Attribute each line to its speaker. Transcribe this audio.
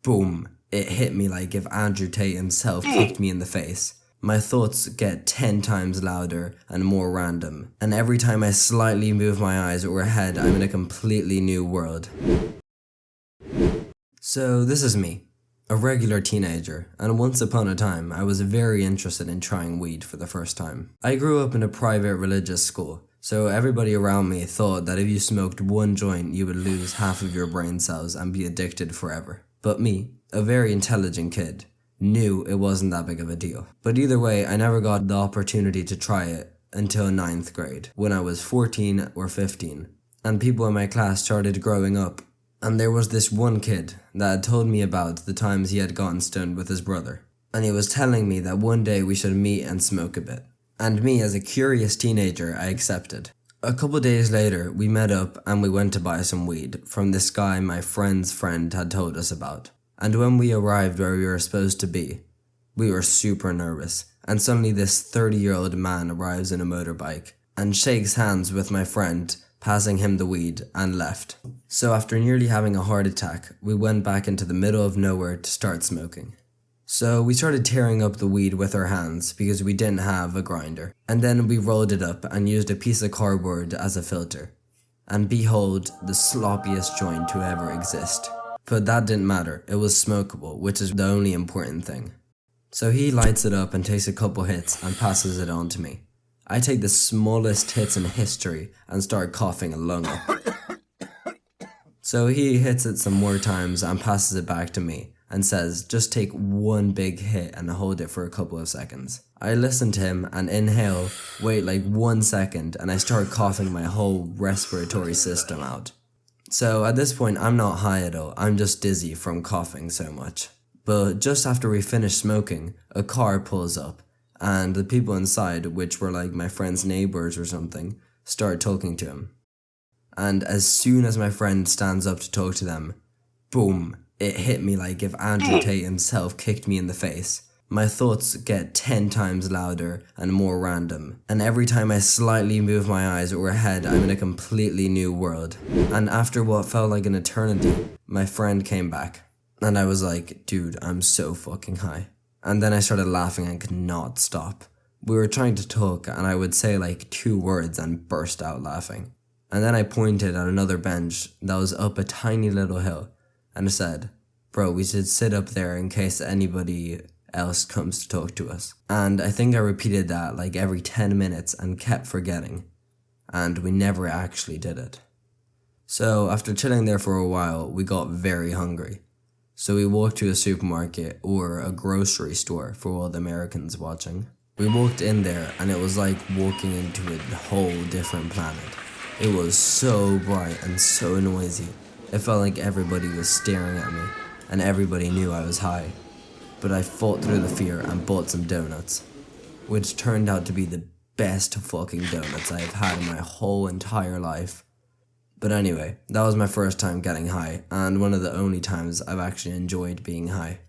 Speaker 1: Boom. It hit me like if Andrew Tate himself kicked me in the face. My thoughts get 10 times louder and more random, and every time I slightly move my eyes or head, I'm in a completely new world. So this is me, a regular teenager, and once upon a time I was very interested in trying weed for the first time. I grew up in a private religious school, so everybody around me thought that if you smoked one joint you would lose half of your brain cells and be addicted forever. But me, a very intelligent kid, knew it wasn't that big of a deal. But either way, I never got the opportunity to try it until 9th grade, when I was 14 or 15, and people in my class started growing up. And there was this one kid that had told me about the times he had gotten stoned with his brother. And he was telling me that one day we should meet and smoke a bit. And me, as a curious teenager, I accepted. A couple days later, we met up and we went to buy some weed from this guy my friend's friend had told us about. And when we arrived where we were supposed to be, we were super nervous. And suddenly this 30-year-old man arrives in a motorbike and shakes hands with my friend, passing him the weed, and left. So after nearly having a heart attack, we went back into the middle of nowhere to start smoking. So we started tearing up the weed with our hands because we didn't have a grinder. And then we rolled it up and used a piece of cardboard as a filter. And behold, the sloppiest joint to ever exist. But that didn't matter, it was smokable, which is the only important thing. So he lights it up and takes a couple hits and passes it on to me. I take the smallest hits in history and start coughing a lung up. So he hits it some more times and passes it back to me and says, just take one big hit and hold it for a couple of seconds. I listen to him and inhale, wait like 1 second, and I start coughing my whole respiratory system out. So at this point I'm not high at all, I'm just dizzy from coughing so much. But just after we finish smoking, a car pulls up, and the people inside, which were like my friend's neighbors or something, start talking to him. And as soon as my friend stands up to talk to them, boom, it hit me like if Andrew Tate himself kicked me in the face. My thoughts get 10 times louder and more random, and every time I slightly move my eyes or head, I'm in a completely new world. And after what felt like an eternity, my friend came back, and I was like, dude, I'm so fucking high. And then I started laughing and could not stop. We were trying to talk, and I would say like 2 words and burst out laughing. And then I pointed at another bench that was up a tiny little hill, and I said, bro, we should sit up there in case anybody else comes to talk to us. And I think I repeated that like every 10 minutes and kept forgetting. And we never actually did it. So after chilling there for a while, we got very hungry. So we walked to a supermarket, or a grocery store for all the Americans watching. We walked in there and it was like walking into a whole different planet. It was so bright and so noisy. It felt like everybody was staring at me, and everybody knew I was high. But I fought through the fear and bought some donuts, which turned out to be the best fucking donuts I have had in my whole entire life. But anyway, that was my first time getting high, and one of the only times I've actually enjoyed being high.